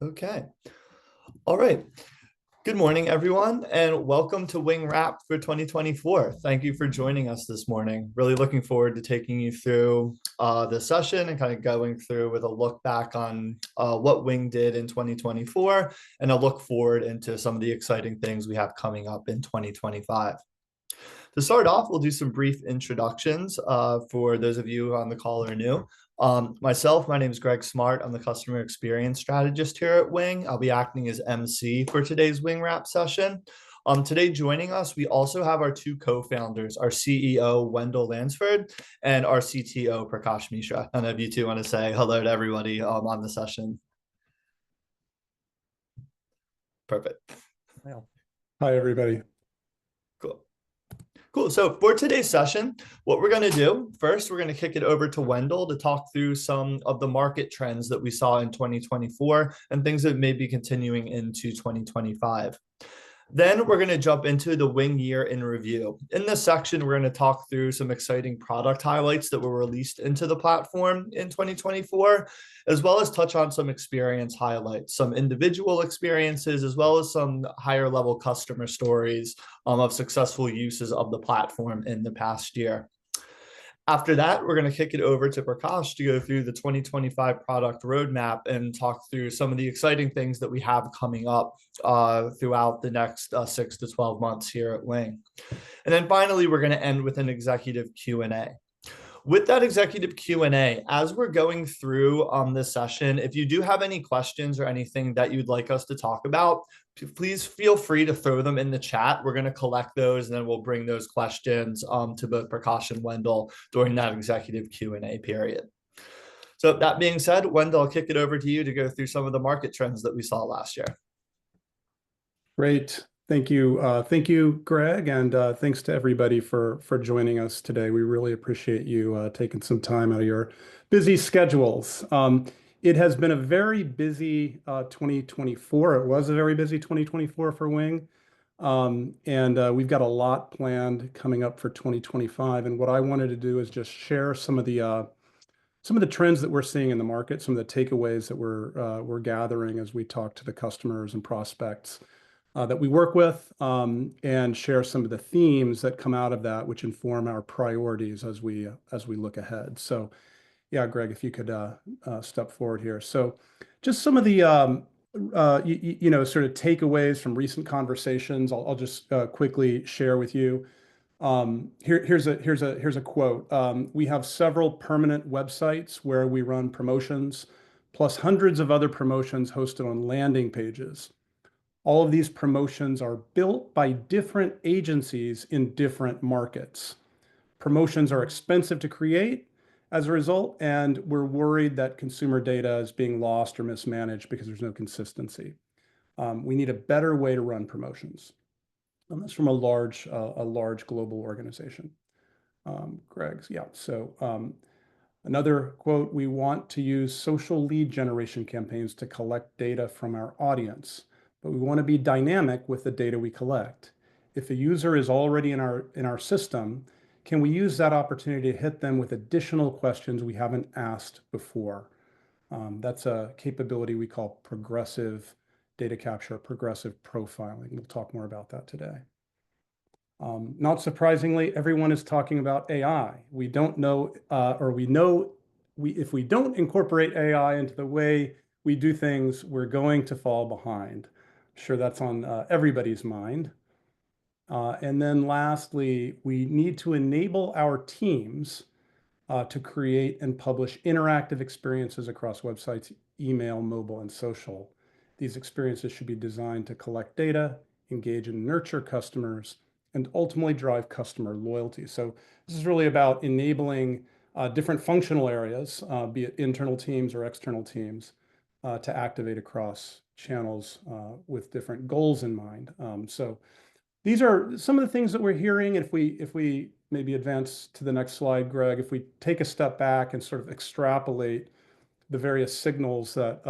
Okay. All right. Good morning, everyone, and welcome to Wyng Wrapped for 2024. Thank you for joining us this morning. Really looking forward to taking you through the session and kind of going through with a look back on what Wyng did in 2024 and a look forward into some of the exciting things we have coming up in 2025. To start off, we'll do some brief introductions for those of you on the call are new. My name is Greg Smart. I'm the customer experience strategist here at Wyng. I'll be acting as MC for today's Wyng Wrap session. Today joining us, we also have our two co-founders, our CEO, Wendell Lansford, and our CTO, Prakash Mishra. I don't know if you two want to say hello to everybody on the session. Perfect. Hi, everybody. Cool. So for today's session, what we're going to do, first, we're going to kick it over to Wendell to talk through some of the market trends that we saw in 2024 and things that may be continuing into 2025. Then we're going to jump into the Wyng year in review. In this section, we're going to talk through some exciting product highlights that were released into the platform in 2024, as well as touch on some experience highlights, some individual experiences, as well as some higher level customer stories of successful uses of the platform in the past year. After that, we're going to kick it over to Prakash to go through the 2025 product roadmap and talk through some of the exciting things that we have coming up throughout the next 6 to 12 months here at Wyng. And then finally, we're going to end with an executive Q&A. With that executive Q&A, as we're going through this session, if you do have any questions or anything that you'd like us to talk about, please feel free to throw them in the chat. We're going to collect those, and then we'll bring those questions to both Prakash and Wendell during that executive Q&A period. So that being said, Wendell, I'll kick it over to you to go through some of the market trends that we saw last year. Great. Thank you. Thank you, Greg, and thanks to everybody for joining us today. We really appreciate you taking some time out of your busy schedules. It has been a very busy 2024. It was a very busy 2024 for Wyng. And we've got a lot planned coming up for 2025. And what I wanted to do is just share some of the trends that we're seeing in the market, some of the takeaways that we're gathering as we talk to the customers and prospects that we work with, and share some of the themes that come out of that, which inform our priorities as we look ahead. So, yeah, Greg, if you could step forward here. So, just some of the sort of takeaways from recent conversations. I'll just quickly share with you. Here's a quote. We have several permanent websites where we run promotions, plus hundreds of other promotions hosted on landing pages. All of these promotions are built by different agencies in different markets. Promotions are expensive to create as a result, and we're worried that consumer data is being lost or mismanaged because there's no consistency. We need a better way to run promotions. And that's from a large global organization. Greg's, yeah. So another quote, we want to use social lead generation campaigns to collect data from our audience, but we want to be dynamic with the data we collect. If a user is already in our system, can we use that opportunity to hit them with additional questions we haven't asked before? That's a capability we call progressive data capture, progressive profiling. We'll talk more about that today. Not surprisingly, everyone is talking about AI. We don't know, if we don't incorporate AI into the way we do things, we're going to fall behind. I'm sure that's on everybody's mind. And then lastly, we need to enable our teams to create and publish interactive experiences across websites, email, mobile, and social. These experiences should be designed to collect data, engage and nurture customers, and ultimately drive customer loyalty. So this is really about enabling different functional areas, be it internal teams or external teams, to activate across channels with different goals in mind. So these are some of the things that we're hearing. If we maybe advance to the next slide, Greg, if we take a step back and sort of extrapolate the various signals that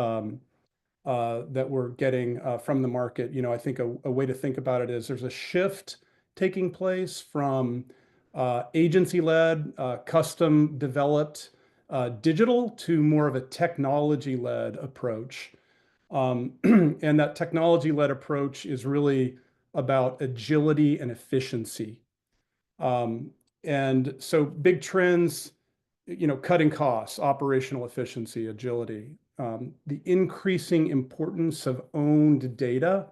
that we're getting from the market, I think a way to think about it is there's a shift taking place from agency-led, custom-developed digital to more of a technology-led approach. And that technology-led approach is really about agility and efficiency. Um, and so big trends, cutting costs, operational efficiency, agility, the increasing importance of owned data,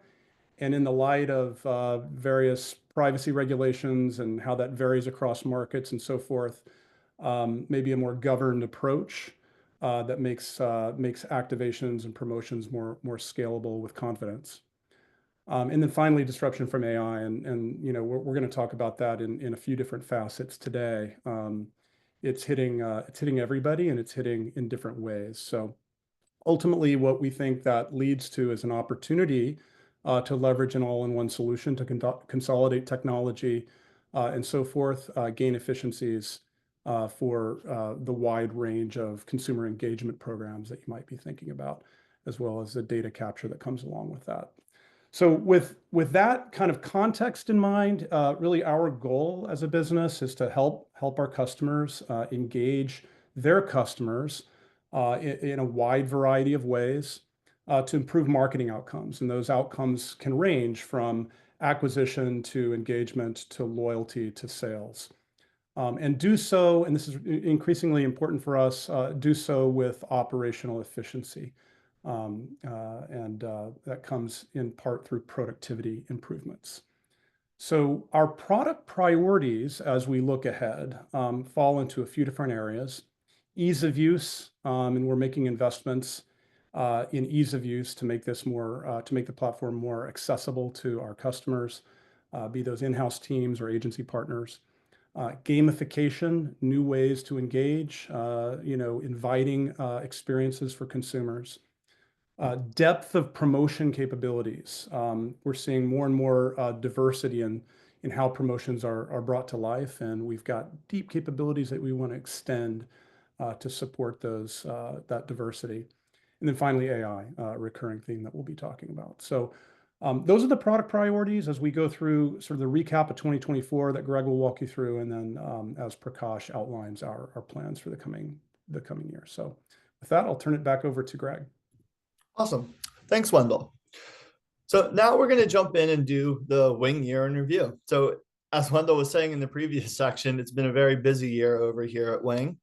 and in the light of various privacy regulations and how that varies across markets and so forth, maybe a more governed approach that makes activations and promotions more scalable with confidence. And then finally, disruption from AI, and we're going to talk about that in a few different facets today. It's hitting everybody, and it's hitting in different ways. So ultimately, what we think that leads to is an opportunity to leverage an all-in-one solution to consolidate technology and so forth, gain efficiencies for the wide range of consumer engagement programs that you might be thinking about, as well as the data capture that comes along with that. So with that kind of context in mind, really our goal as a business is to help our customers engage their customers in a wide variety of ways to improve marketing outcomes. And those outcomes can range from acquisition to engagement to loyalty to sales. And do so, and this is increasingly important for us, do so with operational efficiency. And that comes in part through productivity improvements. So our product priorities as we look ahead fall into a few different areas. Ease of use, and we're making investments in ease of use to make this to make the platform more accessible to our customers, be those in-house teams or agency partners. Gamification, new ways to engage, inviting experiences for consumers. Depth of promotion capabilities. We're seeing more and more diversity in how promotions are brought to life, and we've got deep capabilities that we want to extend to support that diversity. And then finally, AI, a recurring theme that we'll be talking about. So those are the product priorities as we go through sort of the recap of 2024 that Greg will walk you through, and then as Prakash outlines our plans for the coming year. So with that, I'll turn it back over to Greg. Awesome. Thanks, Wendell. So now we're going to jump in and do the Wyng year in review. So as Wendell was saying in the previous section, it's been a very busy year over here at Wyng.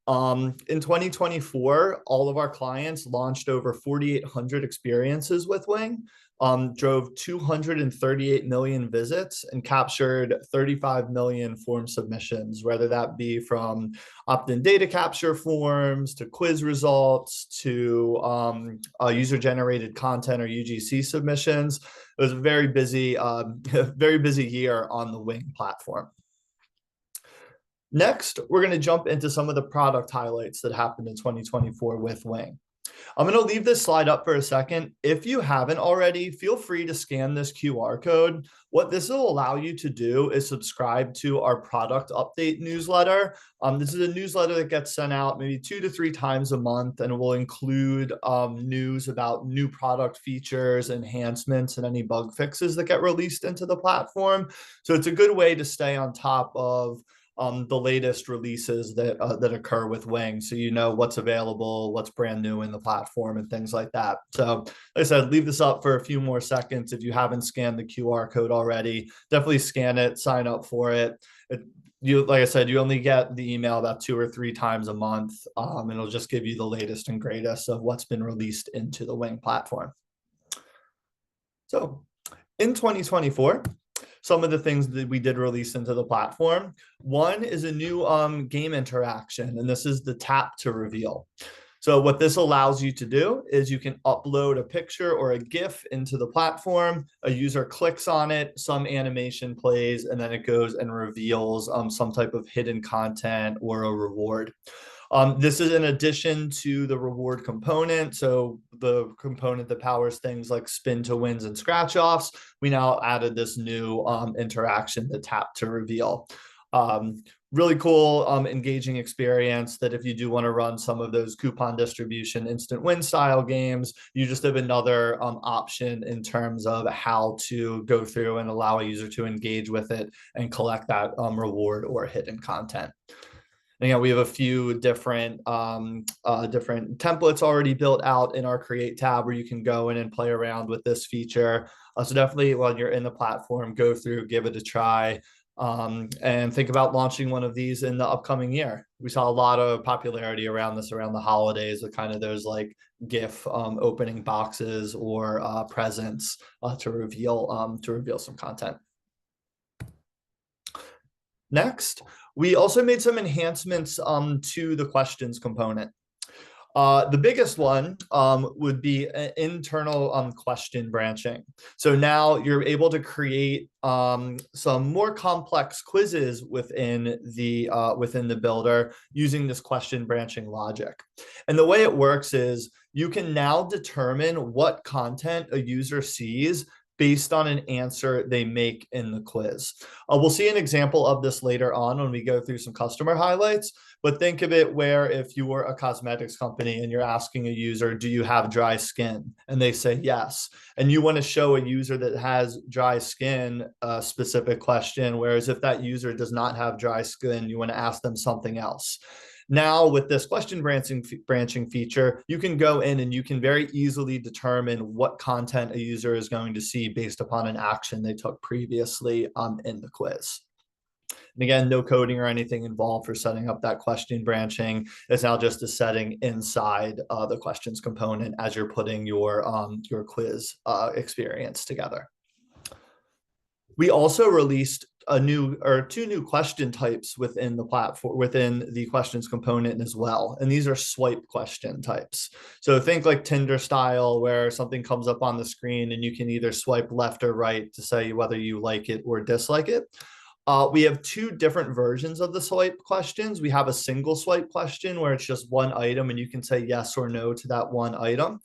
In 2024, all of our clients launched over 4,800 experiences with Wyng, drove 238 million visits, and captured 35 million form submissions, whether that be from opt-in data capture forms to quiz results to user-generated content or UGC submissions. It was a very busy year on the Wyng platform. Next, we're going to jump into some of the product highlights that happened in 2024 with Wyng. I'm going to leave this slide up for a second. If you haven't already, feel free to scan this QR code. What this will allow you to do is subscribe to our product update newsletter. This is a newsletter that gets sent out maybe 2 to 3 times a month, and it will include news about new product features, enhancements, and any bug fixes that get released into the platform. So it's a good way to stay on top of the latest releases that occur with Wyng, so you know what's available, what's brand new in the platform, and things like that. So like I said, leave this up for a few more seconds. If you haven't scanned the QR code already, definitely scan it, sign up for it. Like I said, you only get the email about 2 or 3 times a month, and it'll just give you the latest and greatest of what's been released into the Wyng platform. So in 2024, some of the things that we did release into the platform. One is a new game interaction, and this is the tap to reveal. So what this allows you to do is you can upload a picture or a GIF into the platform, a user clicks on it, some animation plays, and then it goes and reveals some type of hidden content or a reward. This is in addition to the reward component. So the component that powers things like spin to wins and scratch offs, we now added this new interaction, the tap to reveal. Really cool, engaging experience that if you do want to run some of those coupon distribution instant win style games, you just have another option in terms of how to go through and allow a user to engage with it and collect that reward or hidden content. And again, we have a few different different templates already built out in our Create tab where you can go in and play around with this feature. So definitely when you're in the platform, go through, give it a try, and think about launching one of these in the upcoming year. We saw a lot of popularity around this around the holidays with kind of those like GIF opening boxes or presents to reveal some content. Next, we also made some enhancements to the questions component. The biggest one would be an internal question branching. So now you're able to create some more complex quizzes within the builder using this question branching logic. And the way it works is you can now determine what content a user sees based on an answer they make in the quiz. We'll see an example of this later on when we go through some customer highlights, but think of it where if you were a cosmetics company and you're asking a user, do you have dry skin? And they say yes. And you want to show a user that has dry skin a specific question, whereas if that user does not have dry skin, you want to ask them something else. Now with this question branching feature, you can go in and you can very easily determine what content a user is going to see based upon an action they took previously in the quiz. And again, no coding or anything involved for setting up that question branching. It's now just a setting inside the questions component as you're putting your quiz experience together. We also released two new question types within the platform, within the questions component as well. And these are swipe question types. So think like Tinder style, where something comes up on the screen and you can either swipe left or right to say whether you like it or dislike it. We have two different versions of the swipe questions. We have a single swipe question where it's just one item and you can say yes or no to that one item.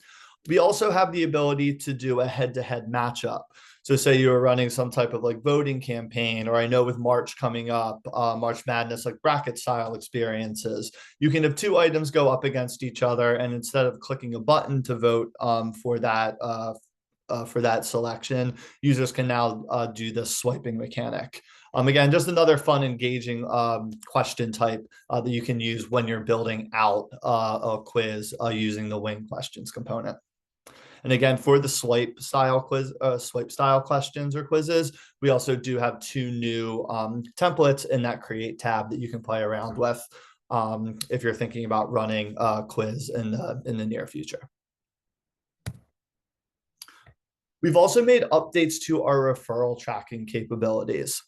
We also have the ability to do a head-to-head matchup. So say you were running some type of like voting campaign, or I know with March coming up, March Madness, like bracket style experiences, you can have two items go up against each other. And instead of clicking a button to vote for that selection, users can now do this swiping mechanic. Again, just another fun, engaging question type that you can use when you're building out a quiz using the Wyng questions component. And again, for the swipe style questions or quizzes, we also do have two new templates in that Create tab that you can play around with if you're thinking about running a quiz in the near future. We've also made updates to our referral tracking capabilities.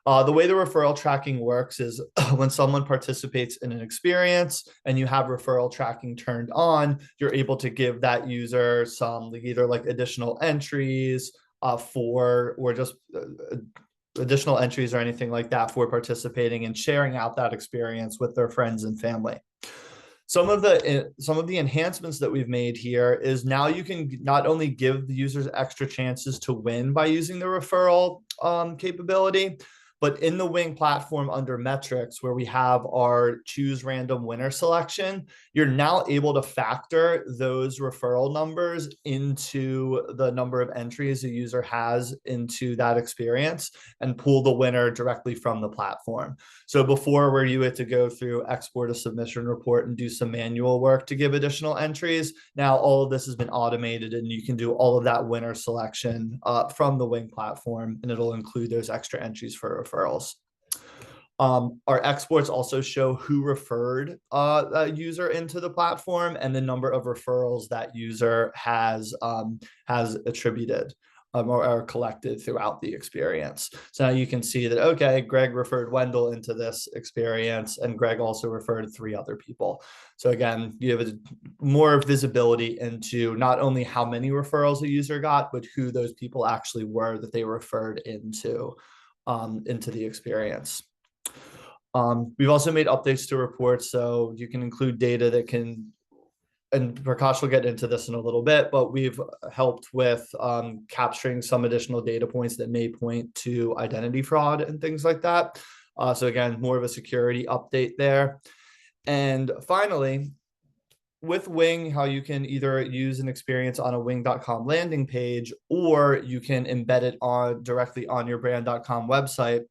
The way the referral tracking works is when someone participates in an experience and you have referral tracking turned on, you're able to give that user some either like additional entries or just additional entries or anything like that for participating and sharing out that experience with their friends and family. Some of the enhancements that we've made here is now you can not only give the users extra chances to win by using the referral capability, but in the Wyng platform under metrics where we have our choose random winner selection, you're now able to factor those referral numbers into the number of entries a user has into that experience and pull the winner directly from the platform. So before where you had to go through export a submission report and do some manual work to give additional entries, now all of this has been automated and you can do all of that winner selection from the Wyng platform, and it'll include those extra entries for referrals. Our exports also show who referred a user into the platform and the number of referrals that user has attributed or collected throughout the experience. So now you can see that, okay, Greg referred Wendell into this experience and Greg also referred 3 other people. So again, you have more visibility into not only how many referrals a user got, but who those people actually were that they referred into the experience. We've also made updates to reports, so you can include data that can, and Prakash will get into this in a little bit, but we've helped with capturing some additional data points that may point to identity fraud and things like that. So again, more of a security update there. And finally, with Wyng, how you can either use an experience on a wyng.com landing page, or you can embed it directly on your brand.com website.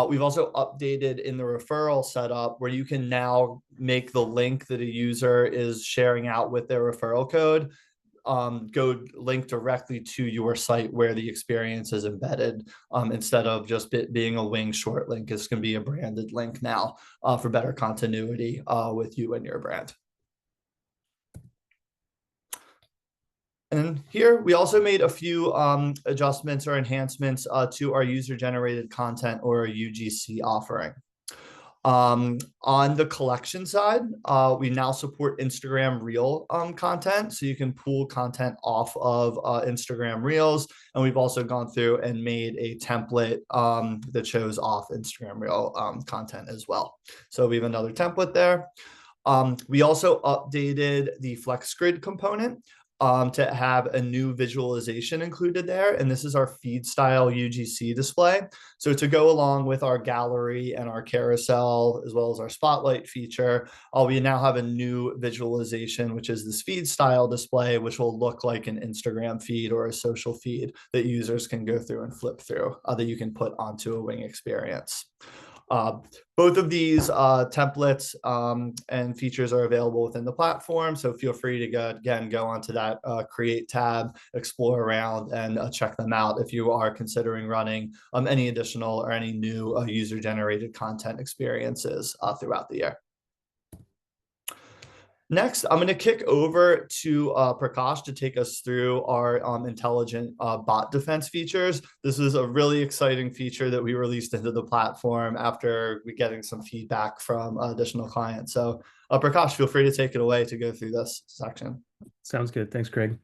We've also updated in the referral setup where you can now make the link that a user is sharing out with their referral code go link directly to your site where the experience is embedded instead of just being a Wyng short link. It's going to be a branded link now for better continuity with you and your brand. And here we also made a few adjustments or enhancements to our user-generated content or a UGC offering. On the collection side, we now support Instagram Reel content, so you can pull content off of Instagram Reels. And we've also gone through and made a template that shows off Instagram Reel content as well. So we have another template there. We also updated the Flex Grid component to have a new visualization included there. And this is our feed style UGC display. So to go along with our gallery and our carousel, as well as our spotlight feature, we now have a new visualization, which is this feed style display, which will look like an Instagram feed or a social feed that users can go through and flip through that you can put onto a Wyng experience. Both of these templates and features are available within the platform. So feel free to go onto that create tab, explore around and check them out if you are considering running any additional or any new user generated content experiences throughout the year. Next, I'm going to kick over to Prakash to take us through our intelligent bot defense features. This is a really exciting feature that we released into the platform after we getting some feedback from additional clients. So Prakash, feel free to take it away to go through this section. Sounds good. Thanks, Greg.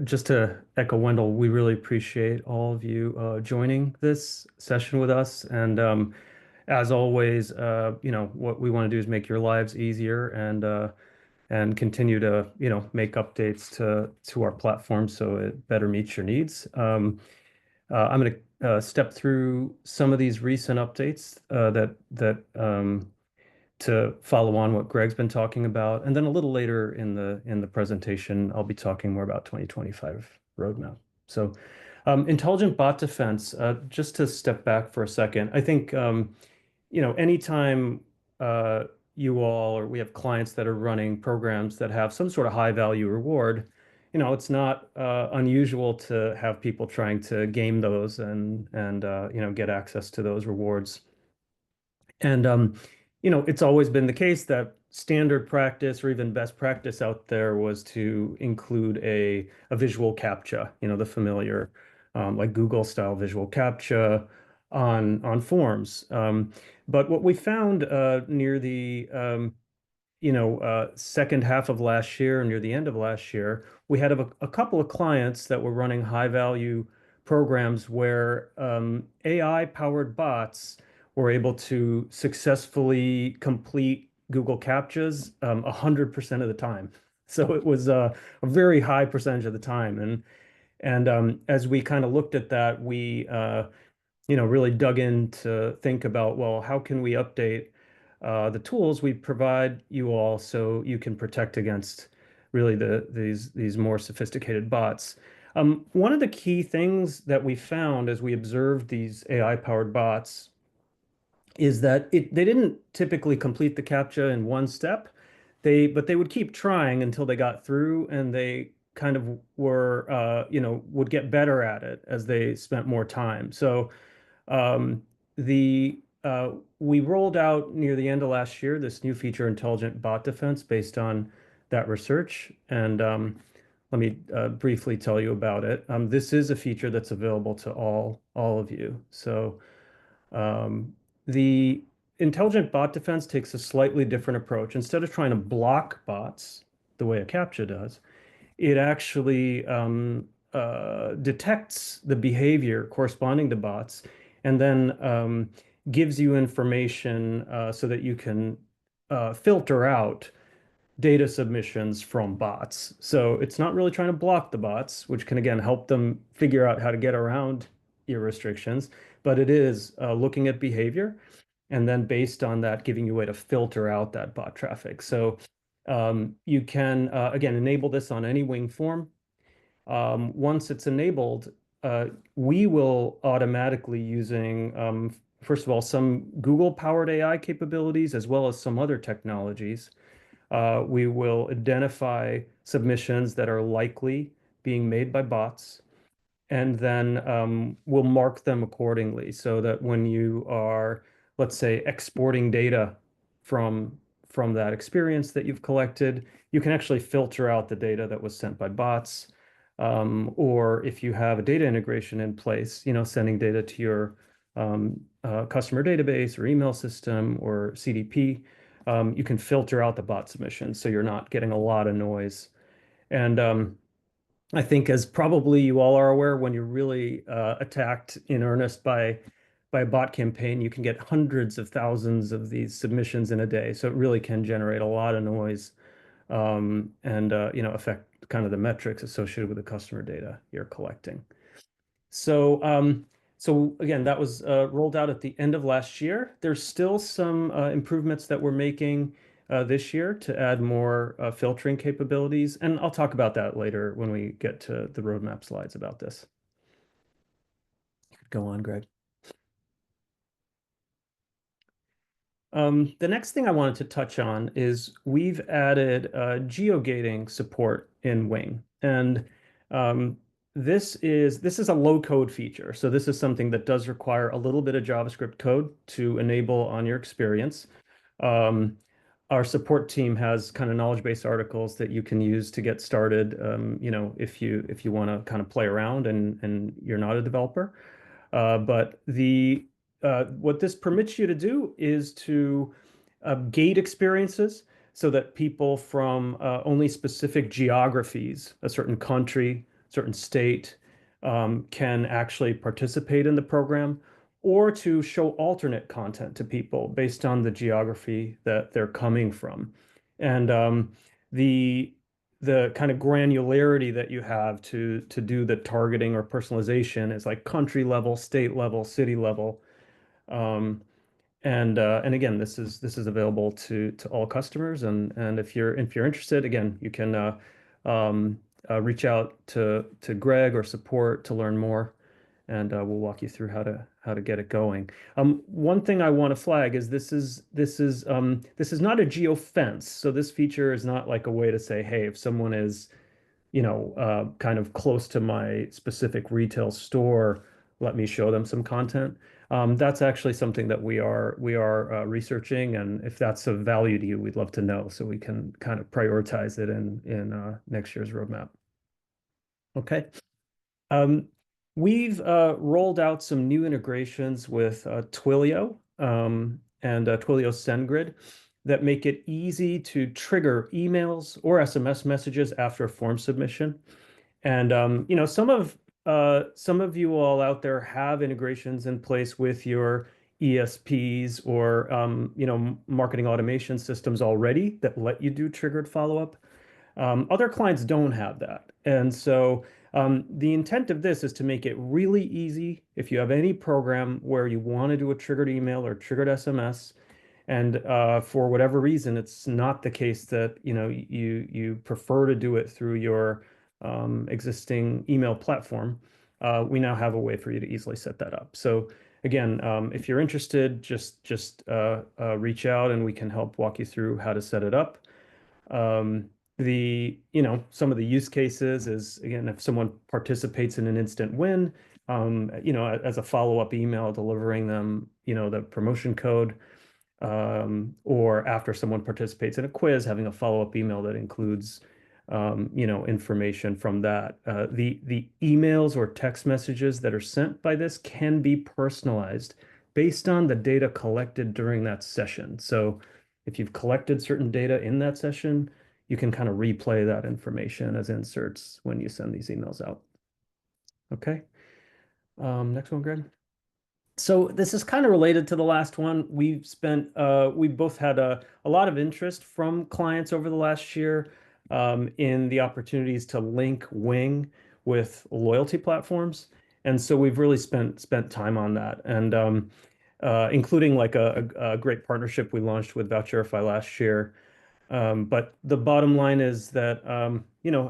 Just to echo Wendell, we really appreciate all of you joining this session with us. And as always, what we want to do is make your lives easier and continue to, make updates to our platform so it better meets your needs. I'm going to step through some of these recent updates to follow on what Greg's been talking about, and then a little later in the presentation, I'll be talking more about 2025 roadmap. So, intelligent bot defense. Just to step back for a second, I think. Anytime you all or we have clients that are running programs that have some sort of high value reward, it's not unusual to have people trying to game those and get access to those rewards. And it's always been the case that standard practice or even best practice out there was to include a visual CAPTCHA, the familiar like Google style visual CAPTCHA on forms. But what we found near the second half of last year and near the end of last year, we had a couple of clients that were running high value programs where AI-powered bots were able to successfully complete Google CAPTCHAs 100% of the time. So it was a very high percentage of the time. And as we kind of looked at that, we really dug in to think about, well, how can we update the tools we provide you all so you can protect against really these more sophisticated bots. One of the key things that we found as we observed these AI-powered bots is that they didn't typically complete the CAPTCHA in one step, but they would keep trying until they got through, and they kind of were, would get better at it as they spent more time. So we rolled out near the end of last year this new feature, Intelligent Bot Defense, based on that research. And let me briefly tell you about it. This is a feature that's available to all of you. So the Intelligent Bot Defense takes a slightly different approach. Instead of trying to block bots the way a CAPTCHA does, it actually detects the behavior corresponding to bots and then gives you information so that you can filter out data submissions from bots. So it's not really trying to block the bots, which can, again, help them figure out how to get around your restrictions, but it is looking at behavior and then based on that, giving you a way to filter out that bot traffic. So you can, again, enable this on any Wyng form. Once it's enabled, we will automatically using, first of all, some Google-powered AI capabilities as well as some other technologies. We will identify submissions that are likely being made by bots, and then we'll mark them accordingly so that when you are, let's say, exporting data from that experience that you've collected, you can actually filter out the data that was sent by bots. Or if you have a data integration in place, sending data to your customer database or email system or CDP, you can filter out the bot submissions so you're not getting a lot of noise. And I think, as probably you all are aware, when you're really attacked in earnest by a bot campaign, you can get hundreds of thousands of these submissions in a day. So it really can generate a lot of noise, and affect kind of the metrics associated with the customer data you're collecting. So again, that was rolled out at the end of last year. There's still some improvements that we're making this year to add more filtering capabilities, and I'll talk about that later when we get to the roadmap slides about this. Go on, Greg. The next thing I wanted to touch on is we've added geogating support in Wyng, and this is a low-code feature. So this is something that does require a little bit of JavaScript code to enable on your experience. Our support team has kind of knowledge base articles that you can use to get started, if you want to kind of play around and you're not a developer. But what this permits you to do is to gate experiences so that people from only specific geographies, a certain country, certain state, can actually participate in the program, or to show alternate content to people based on the geography that they're coming from. And the kind of granularity that you have to do the targeting or personalization is like country level, state level, city level. And again, this is available to all customers. And if you're interested, again, you can reach out to Greg or support to learn more, and we'll walk you through how to get it going. One thing I want to flag is this is not a geofence. So this feature is not like a way to say, hey, if someone is kind of close to my specific retail store, let me show them some content. That's actually something that we are researching, and if that's of value to you, we'd love to know so we can kind of prioritize it in next year's roadmap. Okay. We've rolled out some new integrations with Twilio and Twilio SendGrid that make it easy to trigger emails or SMS messages after a form submission. And some of you all out there have integrations in place with your ESPs or marketing automation systems already that let you do triggered follow-up. Other clients don't have that. And so the intent of this is to make it really easy if you have any program where you want to do a triggered email or triggered SMS, and for whatever reason, it's not the case that you prefer to do it through your existing email platform. We now have a way for you to easily set that up. So again, if you're interested, just reach out and we can help walk you through how to set it up. Some of the use cases is, again, if someone participates in an instant win, as a follow-up email, delivering them, the promotion code, or after someone participates in a quiz, having a follow-up email that includes, information from that. The emails or text messages that are sent by this can be personalized based on the data collected during that session. So if you've collected certain data in that session, you can kind of replay that information as inserts when you send these emails out. Okay. Next one, Greg. So this is kind of related to the last one. We both had a lot of interest from clients over the last year in the opportunities to link Wyng with loyalty platforms. And so we've really spent time on that, and including like a great partnership we launched with Voucherify last year. But the bottom line is that,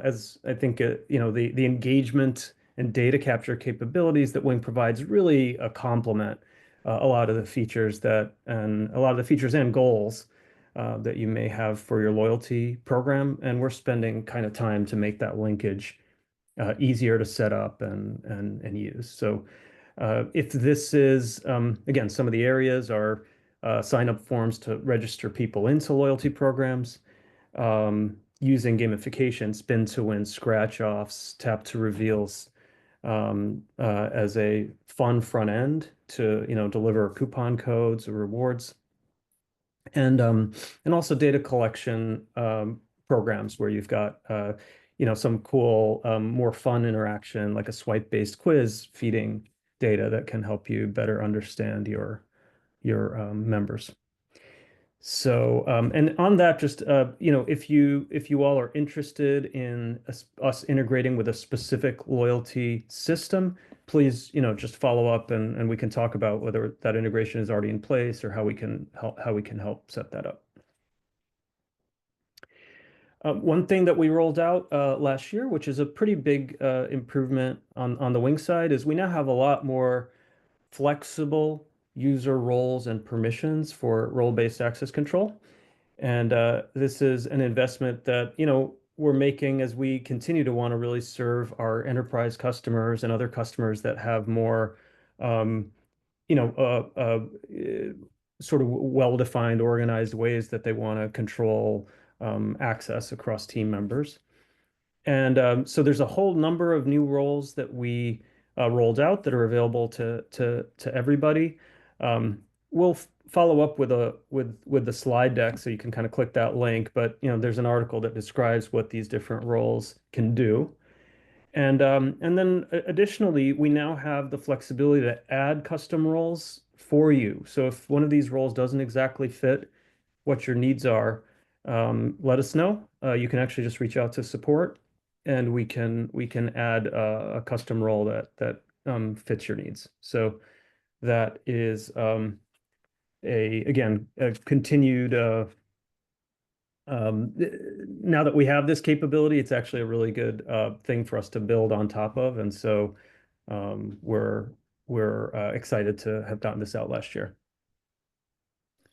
as I think, the engagement and data capture capabilities that Wyng provides really complement a lot of the features and goals that you may have for your loyalty program. And we're spending kind of time to make that linkage easier to set up and use. So if this is, again, some of the areas are sign up forms to register people into loyalty programs, using gamification, spin to win, scratch offs, tap to reveals as a fun front end to deliver coupon codes or rewards, and also data collection programs where you've got some cool more fun interaction like a swipe-based quiz feeding data that can help you better understand your members. So, and on that, just if you all are interested in us integrating with a specific loyalty system, please just follow up and we can talk about whether that integration is already in place or how we can help set that up. One thing that we rolled out last year, which is a pretty big improvement on the Wyng side, is we now have a lot more flexible user roles and permissions for role-based access control. And this is an investment that, we're making as we continue to want to really serve our enterprise customers and other customers that have more, sort of well-defined, organized ways that they want to control access across team members. And so there's a whole number of new roles that we rolled out that are available to everybody. We'll follow up with the slide deck so you can kind of click that link. But there's an article that describes what these different roles can do. And then additionally, we now have the flexibility to add custom roles for you. So if one of these roles doesn't exactly fit what your needs are, let us know. You can actually just reach out to support, and we can add a custom role that fits your needs. So that is again a continued. Now that we have this capability, it's actually a really good thing for us to build on top of, and so we're excited to have gotten this out last year.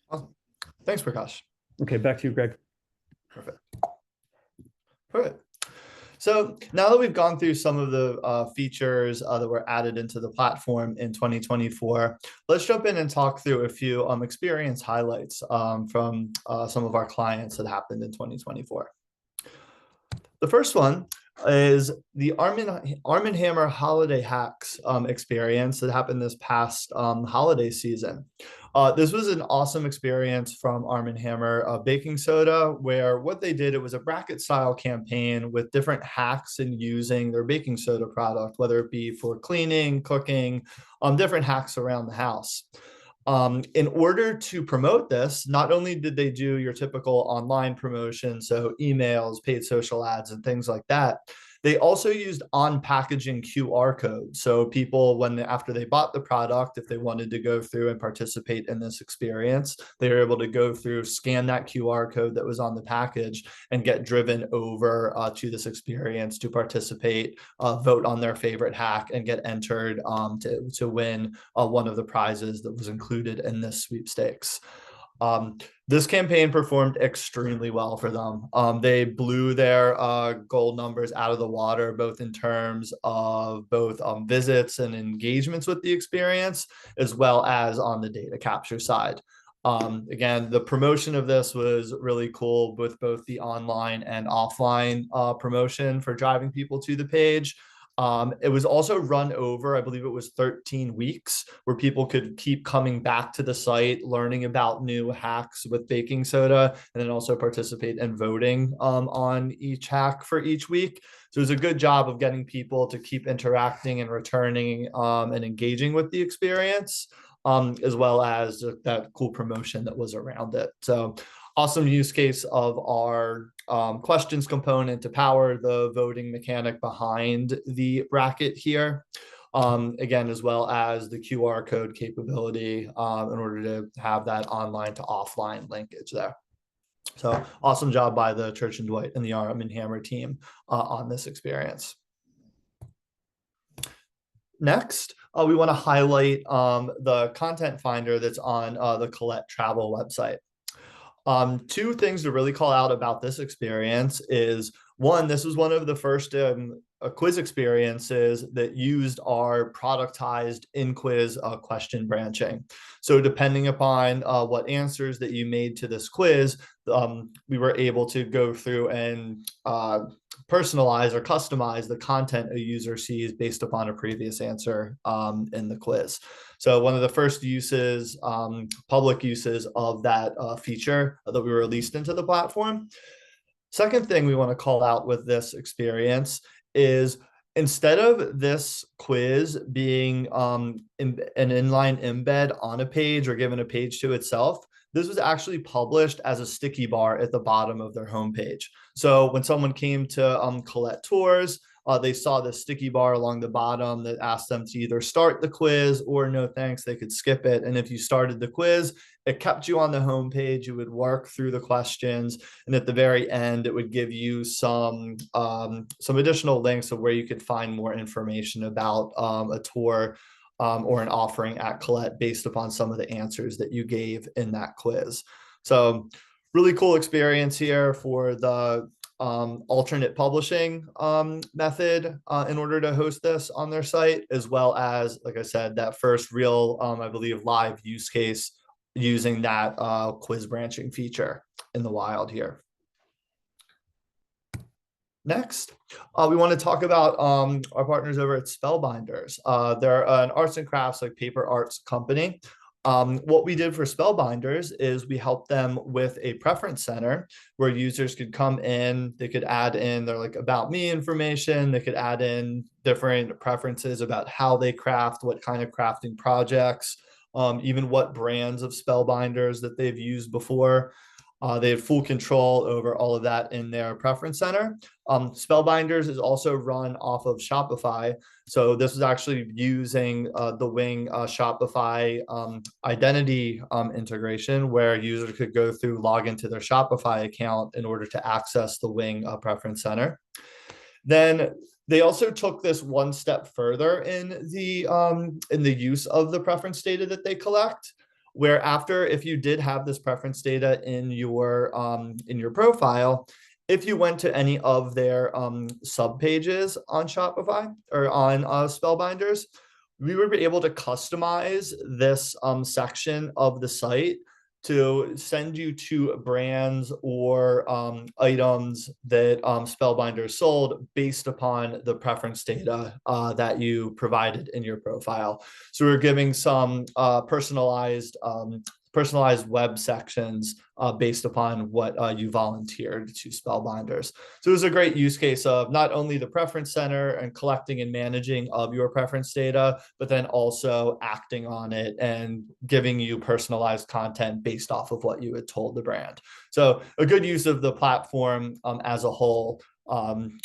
Awesome. Thanks, Prakash. Okay, back to you, Greg. Perfect. Perfect. So now that we've gone through some of the features that were added into the platform in 2024, let's jump in and talk through a few experience highlights from some of our clients that happened in 2024. The first one is the Arm & Hammer Holiday Hacks experience that happened this past holiday season. This was an awesome experience from Arm & Hammer Baking Soda, where what they did, it was a bracket style campaign with different hacks in using their baking soda product, whether it be for cleaning, cooking, different hacks around the house. In order to promote this, not only did they do your typical online promotion, so emails, paid social ads, and things like that, they also used on-packaging QR codes. So people, after they bought the product, if they wanted to go through and participate in this experience, they were able to go through, scan that QR code that was on the package, and get driven over to this experience to participate, vote on their favorite hack, and get entered to win one of the prizes that was included in this sweepstakes. This campaign performed extremely well for them. They blew their goal numbers out of the water, both in terms of both visits and engagements with the experience, as well as on the data capture side. Again, the promotion of this was really cool with both the online and offline promotion for driving people to the page. It was also run over, I believe it was 13 weeks, where people could keep coming back to the site, learning about new hacks with baking soda, and then also participate in voting on each hack for each week. So it was a good job of getting people to keep interacting and returning and engaging with the experience, as well as that cool promotion that was around it. So awesome use case of our questions component to power the voting mechanic behind the bracket here. Again, as well as the QR code capability in order to have that online to offline linkage there. So awesome job by the Church & Dwight and the Arm & Hammer team on this experience. Next, we want to highlight the content finder that's on the Colette Travel website. Two things to really call out about this experience is, one, this was one of the first quiz experiences that used our productized in-quiz question branching. So depending upon what answers that you made to this quiz, we were able to go through and personalize or customize the content a user sees based upon a previous answer in the quiz. So one of the first uses, public uses of that feature that we released into the platform. Second thing we want to call out with this experience is, instead of this quiz being an inline embed on a page or given a page to itself, this was actually published as a sticky bar at the bottom of their homepage. So when someone came to Colette Tours, they saw the sticky bar along the bottom that asked them to either start the quiz or no thanks, they could skip it. And if you started the quiz, it kept you on the homepage. You would work through the questions, and at the very end, it would give you some additional links of where you could find more information about a tour or an offering at Colette based upon some of the answers that you gave in that quiz. So really cool experience here for the alternate publishing method in order to host this on their site, as well as, like I said, that first real, I believe, live use case using that quiz branching feature in the wild here. Next, we want to talk about our partners over at Spellbinders. They're an arts and crafts, like paper arts company. What we did for Spellbinders is we helped them with a preference center where users could come in, they could add in their about me information, they could add in different preferences about how they craft, what kind of crafting projects, even what brands of Spellbinders that they've used before. They have full control over all of that in their preference center. Spellbinders is also run off of Shopify. So this is actually using the Wyng Shopify identity integration, where users could go through, log into their Shopify account in order to access the Wyng preference center. Then they also took this one step further in the use of the preference data that they collect, where after, if you did have this preference data in your profile, if you went to any of their sub pages on Shopify or on Spellbinders, we would be able to customize this section of the site to send you to brands or items that Spellbinders sold based upon the preference data that you provided in your profile. So we're giving some personalized web sections based upon what you volunteered to Spellbinders. So it was a great use case of not only the preference center and collecting and managing of your preference data, but then also acting on it and giving you personalized content based off of what you had told the brand. So a good use of the platform as a whole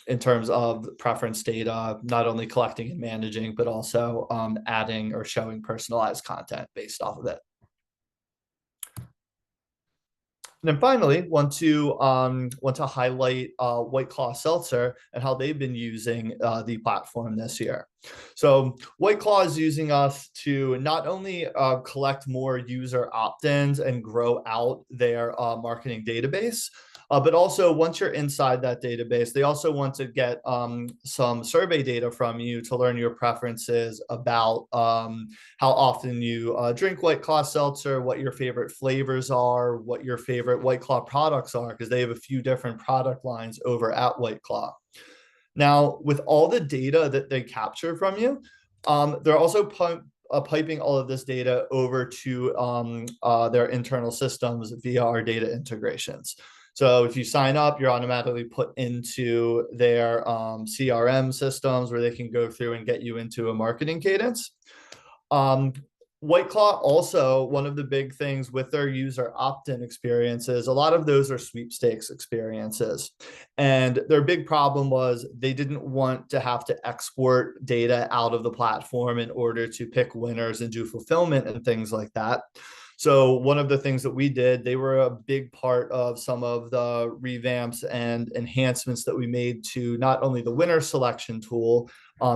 in terms of preference data, not only collecting and managing, but also adding or showing personalized content based off of it. And then finally, want to highlight White Claw Seltzer and how they've been using the platform this year. So White Claw is using us to not only collect more user opt-ins and grow out their marketing database, but also once you're inside that database, they also want to get some survey data from you to learn your preferences about how often you drink White Claw Seltzer, what your favorite flavors are, what your favorite White Claw products are, because they have a few different product lines over at White Claw. Now, with all the data that they capture from you, they're also piping all of this data over to their internal systems via our data integrations. So if you sign up, you're automatically put into their CRM systems where they can go through and get you into a marketing cadence. White Claw also, one of the big things with their user opt-in experiences, a lot of those are sweepstakes experiences. And their big problem was they didn't want to have to export data out of the platform in order to pick winners and do fulfillment and things like that. So one of the things that we did, they were a big part of some of the revamps and enhancements that we made to not only the winner selection tool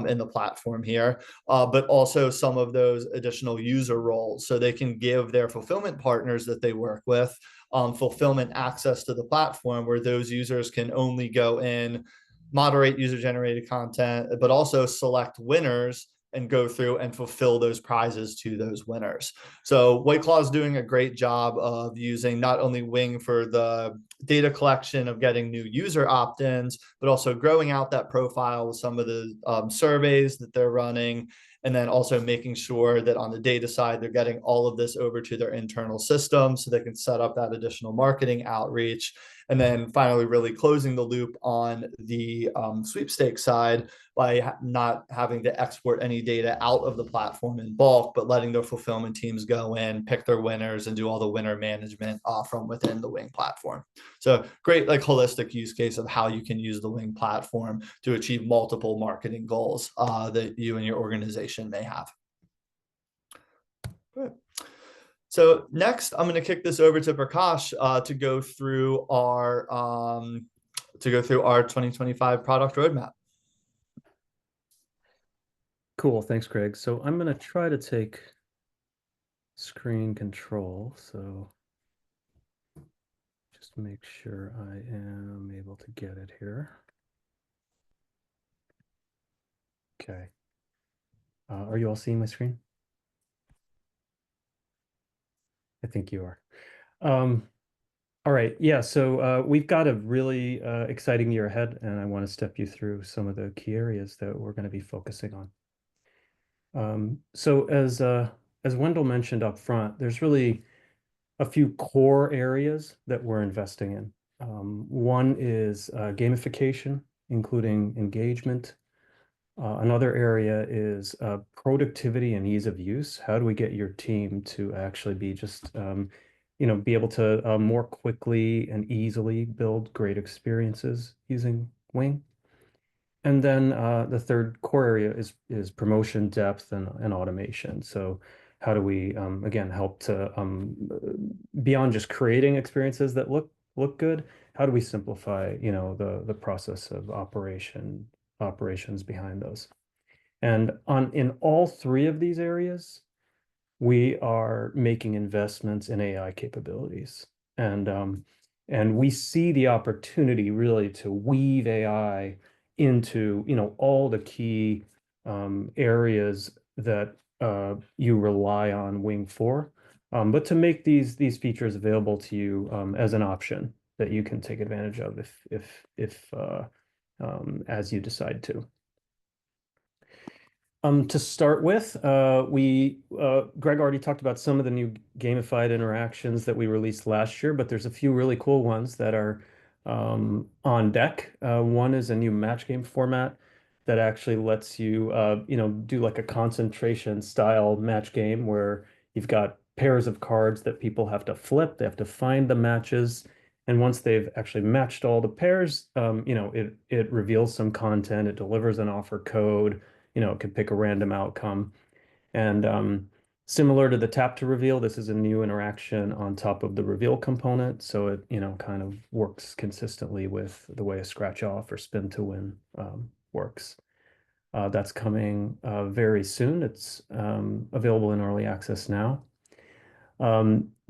in the platform here, but also some of those additional user roles. So they can give their fulfillment partners that they work with fulfillment access to the platform, where those users can only go in, moderate user generated content, but also select winners and go through and fulfill those prizes to those winners. So White Claw is doing a great job of using not only Wyng for the data collection of getting new user opt-ins, but also growing out that profile with some of the surveys that they're running, and then also making sure that on the data side, they're getting all of this over to their internal system so they can set up that additional marketing outreach. And then finally, really closing the loop on the sweepstakes side by not having to export any data out of the platform in bulk, but letting their fulfillment teams go in, pick their winners, and do all the winner management from within the Wyng platform. So great, like holistic use case of how you can use the Wyng platform to achieve multiple marketing goals that you and your organization may have. Good. So next, I'm going to kick this over to Prakash to go through our 2025 product roadmap. Cool. Thanks, Greg. So I'm going to try to take screen control. So just make sure I am able to get it here. Okay. Are you all seeing my screen? I think you are. All right. Yeah. So we've got a really exciting year ahead, and I want to step you through some of the key areas that we're going to be focusing on. So as Wendell mentioned up front, there's really a few core areas that we're investing in. One is gamification, including engagement. Another area is productivity and ease of use. How do we get your team to actually be just, be able to more quickly and easily build great experiences using Wyng? And then the third core area is promotion depth and automation. So how do we, again, help to, beyond just creating experiences that look good, how do we simplify, the process of operations behind those? And in all three of these areas, we are making investments in AI capabilities. And we see the opportunity really to weave AI into, all the key areas that you rely on Wyng for, but to make these features available to you as an option that you can take advantage of if as you decide to. To start with, Greg already talked about some of the new gamified interactions that we released last year, but there's a few really cool ones that are on deck. One is a new match game format that actually lets you, do like a concentration style match game where you've got pairs of cards that people have to flip. They have to find the matches. And once they've actually matched all the pairs, it reveals some content. It delivers an offer code. It could pick a random outcome. And similar to the tap to reveal, this is a new interaction on top of the reveal component. So it, kind of works consistently with the way a scratch off or spin to win works. That's coming very soon. It's available in early access now.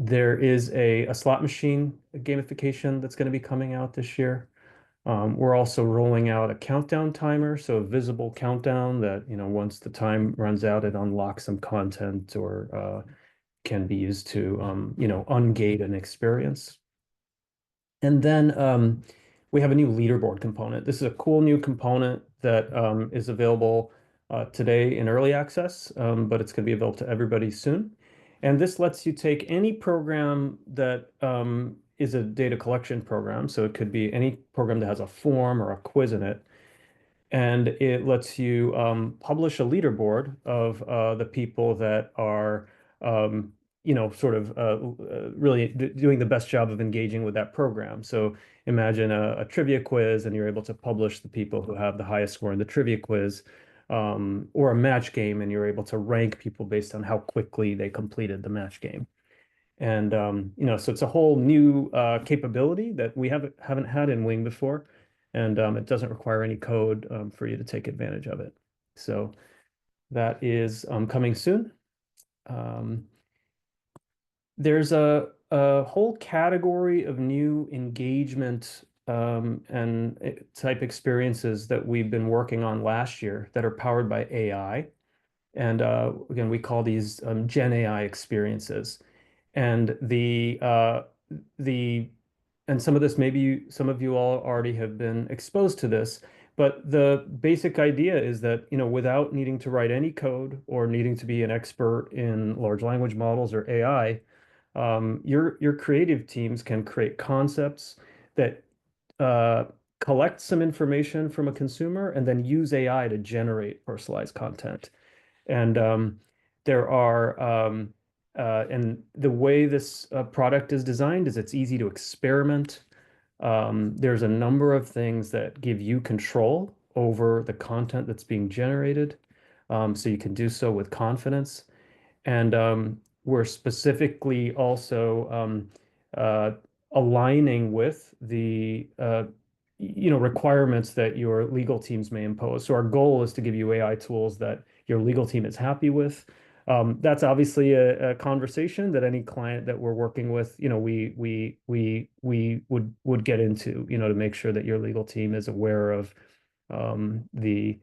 There is a slot machine gamification that's going to be coming out this year. We're also rolling out a countdown timer, so a visible countdown that, once the time runs out, it unlocks some content or can be used to, ungate an experience. And then we have a new leaderboard component. This is a cool new component that is available today in early access, but it's going to be available to everybody soon. And this lets you take any program that is a data collection program. So it could be any program that has a form or a quiz in it. And it lets you publish a leaderboard of the people that are, really doing the best job of engaging with that program. So imagine a trivia quiz, and you're able to publish the people who have the highest score in the trivia quiz, or a match game, and you're able to rank people based on how quickly they completed the match game. And so it's a whole new capability that we haven't had in Wyng before, and it doesn't require any code for you to take advantage of it. So that is coming soon. There's a whole category of new engagement and type experiences that we've been working on last year that are powered by AI. And again, we call these Gen AI experiences. And the and some of this, some of you all already have been exposed to this, but the basic idea is that, without needing to write any code or needing to be an expert in large language models or AI, your creative teams can create concepts that uh, collect some information from a consumer and then use AI to generate personalized content. And there are and the way this product is designed is it's easy to experiment. There's a number of things that give you control over the content that's being generated, so you can do so with confidence. And we're specifically also uh, aligning with the requirements that your legal teams may impose. So our goal is to give you AI tools that your legal team is happy with. That's obviously a conversation that any client that we're working with, we would get into, to make sure that your legal team is aware of the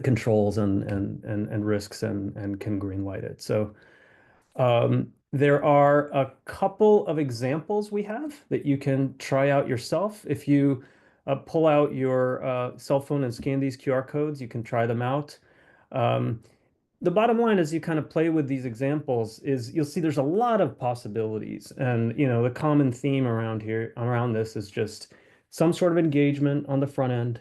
controls and risks and can green light it. So there are a couple of examples we have that you can try out yourself. If you pull out your cell phone and scan these QR codes, you can try them out. The bottom line as you kind of play with these examples is you'll see there's a lot of possibilities. And, the common theme around this is just some sort of engagement on the front end,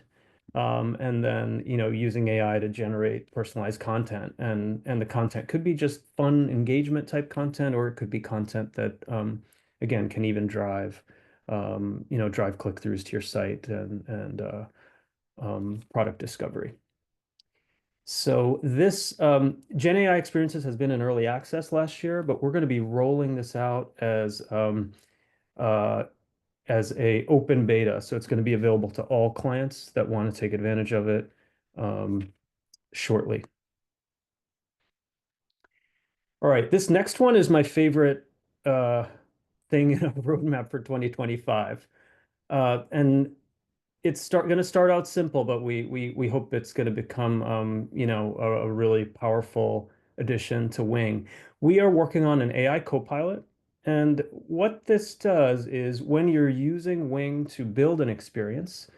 and then, using AI to generate personalized content. And the content could be just fun engagement type content, or it could be content that, again, can even drive click-throughs to your site and product discovery. So this Gen AI Experiences has been in early access last year, but we're going to be rolling this out as a open beta. So it's going to be available to all clients that want to take advantage of it shortly. All right, this next one is my favorite thing in a roadmap for 2025. And it's going to start out simple, but we hope it's going to become a really powerful addition to Wyng. We are working on an AI copilot, and what this does is when you're using Wyng to build an experience,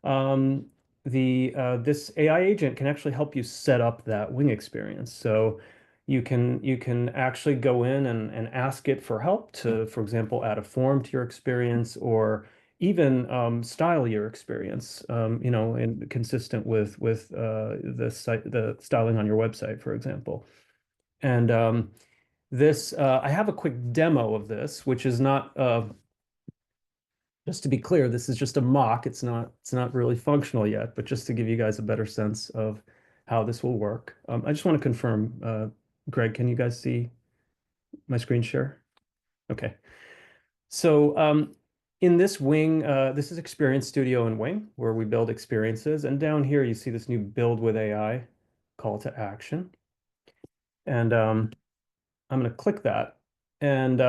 um, this AI agent can actually help you set up that Wyng experience. So you can actually go in and ask it for help to, for example, add a form to your experience, or even style your experience, and consistent with the styling on your website, for example. And this I have a quick demo of this, which is not just to be clear, this is just a mock. It's not really functional yet, but just to give you guys a better sense of how this will work. I just want to confirm, Greg, can you guys see my screen share? Okay. So in this Wyng, this is Experience Studio in Wyng, where we build experiences. And down here, you see this new Build with AI call to action. And I'm going to click that. And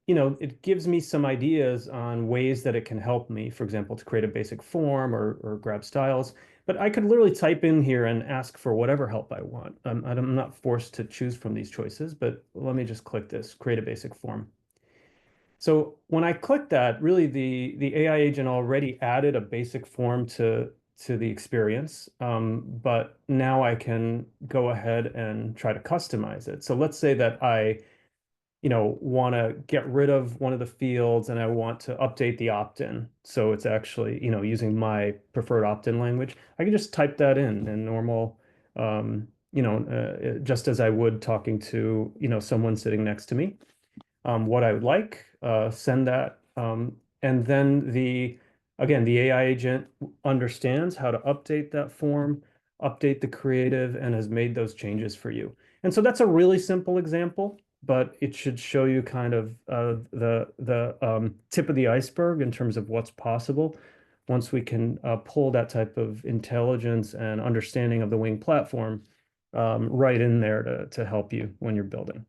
it gives me some ideas on ways that it can help me, for example, to create a basic form or grab styles. But I could literally type in here and ask for whatever help I want. I'm not forced to choose from these choices, but let me just click this, create a basic form. So when I click that, really the AI agent already added a basic form to the experience, but now I can go ahead and try to customize it. So let's say that I want to get rid of one of the fields and I want to update the opt-in. So it's actually, using my preferred opt-in language. I can just type that in normal, just as I would talking to, someone sitting next to me, what I would like, send that. And then again, the AI agent understands how to update that form, update the creative, and has made those changes for you. And so that's a really simple example. but it should show you kind of the tip of the iceberg in terms of what's possible once we can pull that type of intelligence and understanding of the Wyng platform right in there to help you when you're building.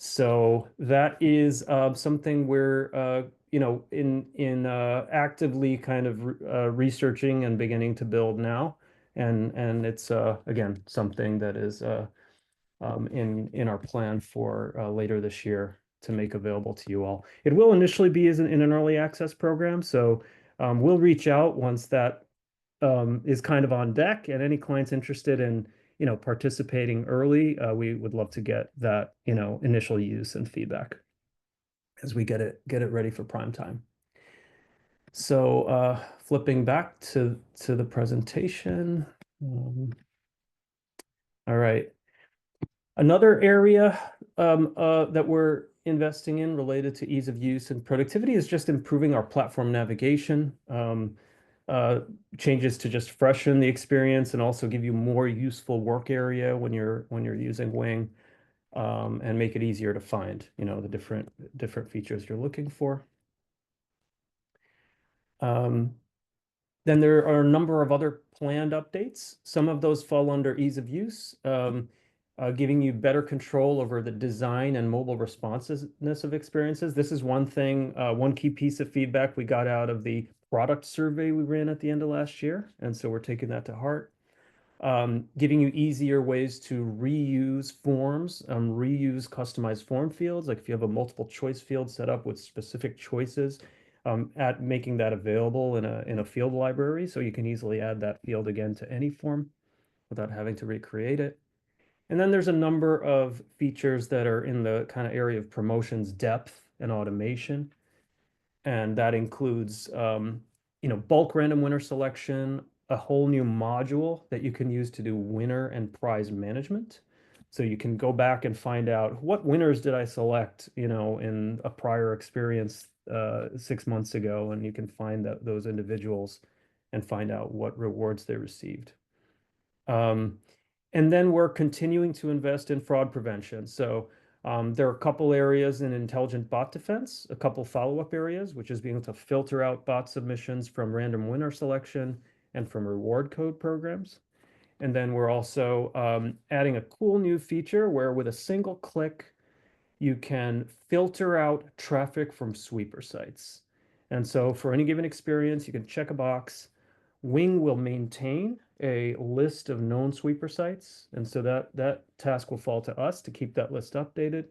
So that is something we're in actively kind of researching and beginning to build now, and it's again something that is in our plan for later this year to make available to you all. It will initially be in an early access program, so we'll reach out once that is kind of on deck, and any clients interested in participating early, we would love to get that initial use and feedback as we get it ready for prime time. So flipping back to the presentation. All right. Another area that we're investing in related to ease of use and productivity is just improving our platform navigation. Changes to just freshen the experience and also give you more useful work area when you're using Wyng, and make it easier to find the different features you're looking for. Then there are a number of other planned updates. Some of those fall under ease of use, giving you better control over the design and mobile responsiveness of experiences. This is one thing, one key piece of feedback we got out of the product survey we ran at the end of last year, and so we're taking that to heart. Giving you easier ways to reuse forms, reuse customized form fields. Like if you have a multiple choice field set up with specific choices, at making that available in a field library, so you can easily add that field again to any form without having to recreate it. And then there's a number of features that are in the kind of area of promotions depth and automation. And that includes, bulk random winner selection, a whole new module that you can use to do winner and prize management. So you can go back and find out what winners did I select, in a prior experience 6 months ago, and you can find those individuals and find out what rewards they received. And then we're continuing to invest in fraud prevention. So there are a couple areas in intelligent bot defense, a couple follow-up areas, which is being able to filter out bot submissions from random winner selection and from reward code programs. And then we're also adding a cool new feature where with a single click, you can filter out traffic from sweeper sites. And so for any given experience, you can check a box. Wyng will maintain a list of known sweeper sites. And so that task will fall to us to keep that list updated.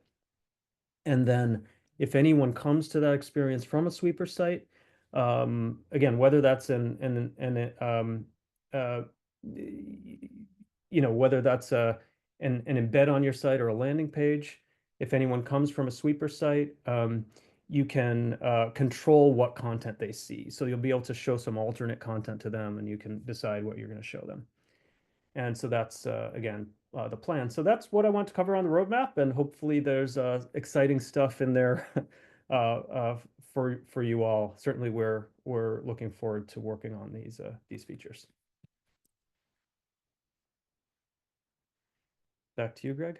And then if anyone comes to that experience from a sweeper site, again, whether that's whether that's an embed on your site or a landing page, if anyone comes from a sweeper site, you can control what content they see. So you'll be able to show some alternate content to them, and you can decide what you're going to show them. And so that's, again, the plan. So that's what I want to cover on the roadmap, and hopefully there's exciting stuff in there for you all. Certainly we're looking forward to working on these features. Back to you, Greg.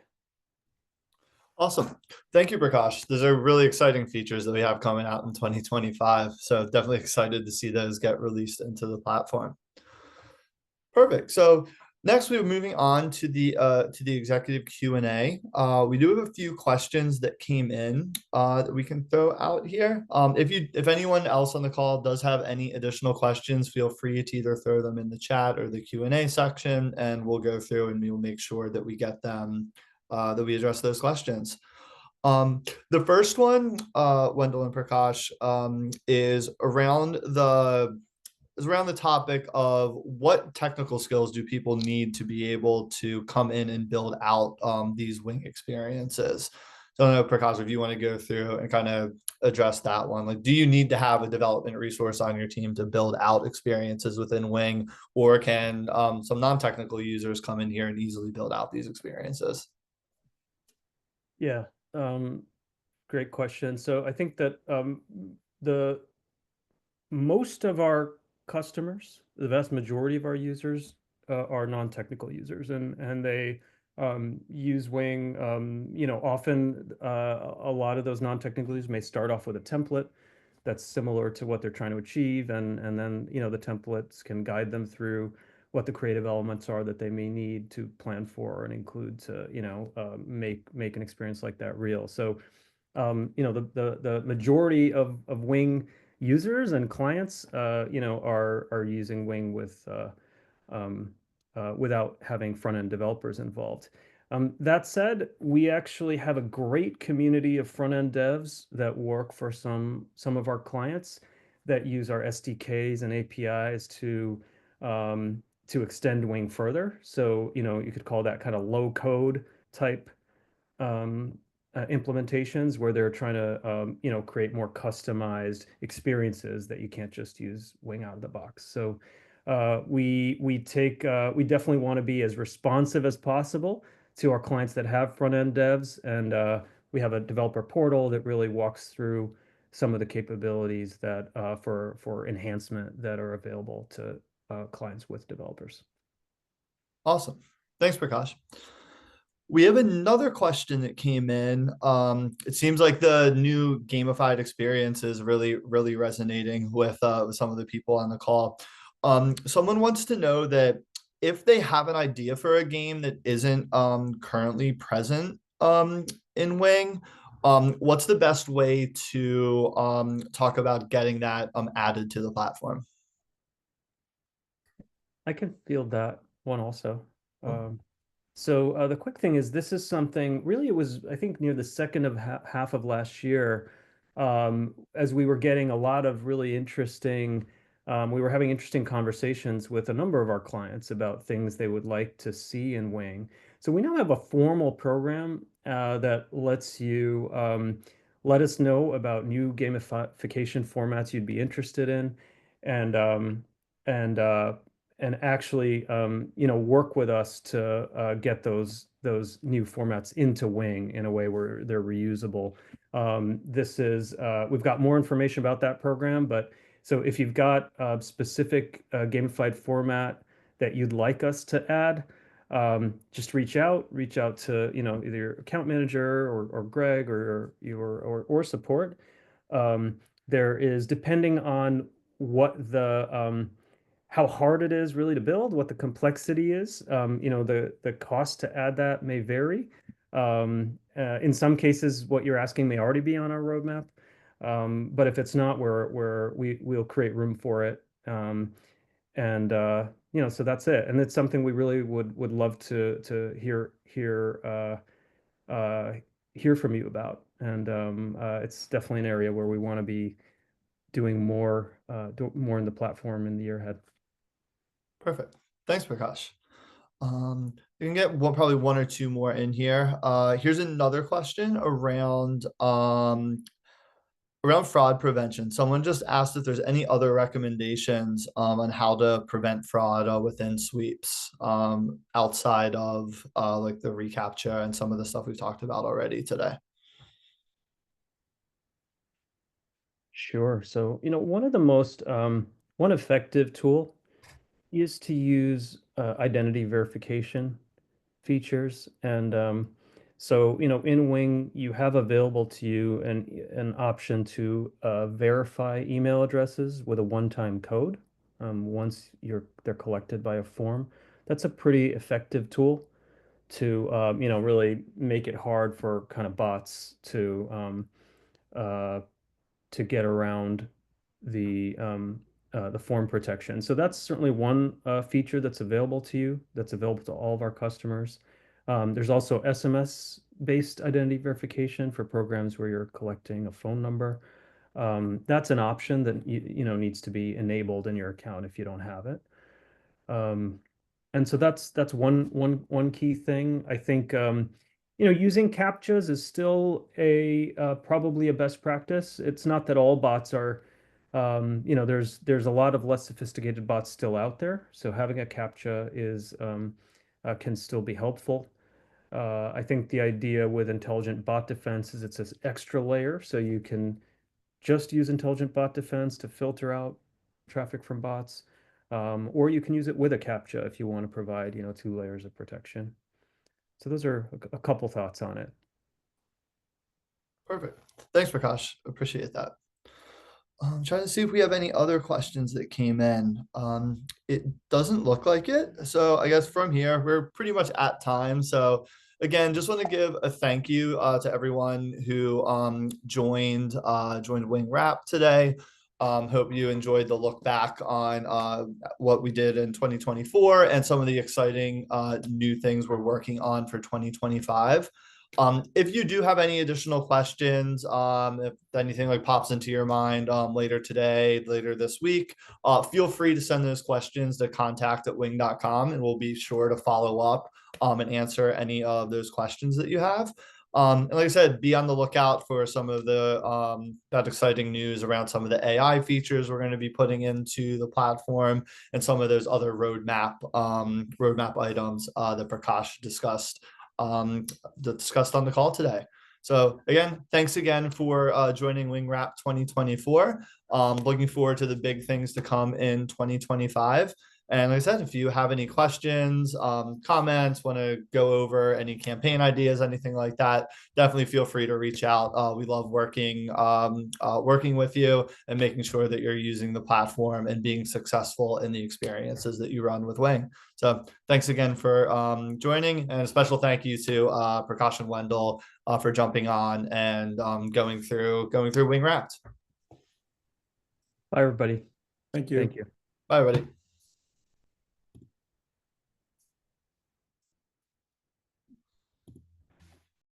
Awesome. Thank you, Prakash. Those are really exciting features that we have coming out in 2025. So definitely excited to see those get released into the platform. Perfect. So next, we're moving on to the executive Q&A. We do have a few questions that came in that we can throw out here. If anyone else on the call does have any additional questions, feel free to either throw them in the chat or the Q&A section, and we'll go through and we'll make sure that we get them, that we address those questions. The first one, Wendell and Prakash, is around the topic of what technical skills do people need to be able to come in and build out these Wyng experiences. So I don't know, Prakash, if you want to go through and kind of address that one. Like, do you need to have a development resource on your team to build out experiences within Wyng, or can some non-technical users come in here and easily build out these experiences? Yeah, great question. So I think that the most of our customers, the vast majority of our users, are non-technical users, and they use Wyng. Often a lot of those non-technical users may start off with a template that's similar to what they're trying to achieve, and then the templates can guide them through what the creative elements are that they may need to plan for and include to make an experience like that real. So the majority of Wyng users and clients are using Wyng um, without having front-end developers involved. That said, we actually have a great community of front-end devs that work for some of our clients that use our SDKs and APIs to extend Wyng further. So, you could call that kind of low code type um, implementations where they're trying to create more customized experiences that you can't just use Wyng out of the box. So we definitely want to be as responsive as possible to our clients that have front end devs, and we have a developer portal that really walks through some of the capabilities that for enhancement that are available to clients with developers. Awesome. Thanks, Prakash. We have another question that came in. It seems like the new gamified experience is really, really resonating with some of the people on the call. Someone wants to know that if they have an idea for a game that isn't currently present in Wyng, what's the best way to talk about getting that added to the platform? I can field that one also. Cool. So the quick thing is, this is something really, it was, I think, near the second of half of last year, as we were getting a lot of really interesting, we were having interesting conversations with a number of our clients about things they would like to see in Wyng. So we now have a formal program that lets you let us know about new gamification formats you'd be interested in, and and uh, and actually work with us to get those new formats into Wyng in a way where they're reusable. This is We've got more information about that program, but so if you've got a specific gamified format that you'd like us to add, just reach out to either your account manager or Greg or support. There is, depending on what how hard it is really to build, what the complexity is. The cost to add that may vary. In some cases, what you're asking may already be on our roadmap. But if it's not, we'll create room for it. And so that's it. And it's something we really would love to hear from you about. And it's definitely an area where we want to be doing more in the platform in the year ahead. Perfect. Thanks, Prakash. We can get probably one or two more in here. Here's another question around fraud prevention. Someone just asked if there's any other recommendations on how to prevent fraud within sweeps outside of like the reCAPTCHA and some of the stuff we've talked about already today. Sure. So, one of the most one effective tool is to use identity verification features. And so, in Wyng, you have available to you an option to verify email addresses with a one-time code once they're collected by a form. That's a pretty effective tool to really make it hard for kind of bots uh, to get around the form protection. So that's certainly one feature that's available to you, that's available to all of our customers. There's also SMS-based identity verification for programs where you're collecting a phone number. That's an option that needs to be enabled in your account if you don't have it. And so that's one key thing. I think using CAPTCHAs is still a probably a best practice. It's not that all bots are there's a lot of less sophisticated bots still out there. So having a CAPTCHA can still be helpful. I think the idea with intelligent bot defense is it's an extra layer, so you can just use intelligent bot defense to filter out traffic from bots. Or you can use it with a CAPTCHA if you want to provide, 2 layers of protection. So those are a couple thoughts on it. Perfect. Thanks, Prakash. Appreciate that. I'm trying to see if we have any other questions that came in. It doesn't look like it. So I guess from here, we're pretty much at time. So again, just want to give a thank you to everyone who joined Wyng Wrapped today. Hope you enjoyed the look back on what we did in 2024 and some of the exciting new things we're working on for 2025. If you do have any additional questions, if anything like pops into your mind later today, later this week, feel free to send those questions to contact@wyng.com, and we'll be sure to follow up and answer any of those questions that you have. And like I said, be on the lookout for some of the that exciting news around some of the AI features we're going to be putting into the platform and some of those other roadmap items that Prakash discussed on the call today. So again, thanks again for joining Wyng Wrapped 2024. Looking forward to the big things to come in 2025. And like I said, if you have any questions, comments, want to go over any campaign ideas, anything like that, definitely feel free to reach out. We love working with you and making sure that you're using the platform and being successful in the experiences that you run with Wyng. So thanks again for joining, and a special thank you to Prakash and Wendell for jumping on and going through Wyng Wrapped. Bye, everybody. Thank you. Thank you. Bye, everybody.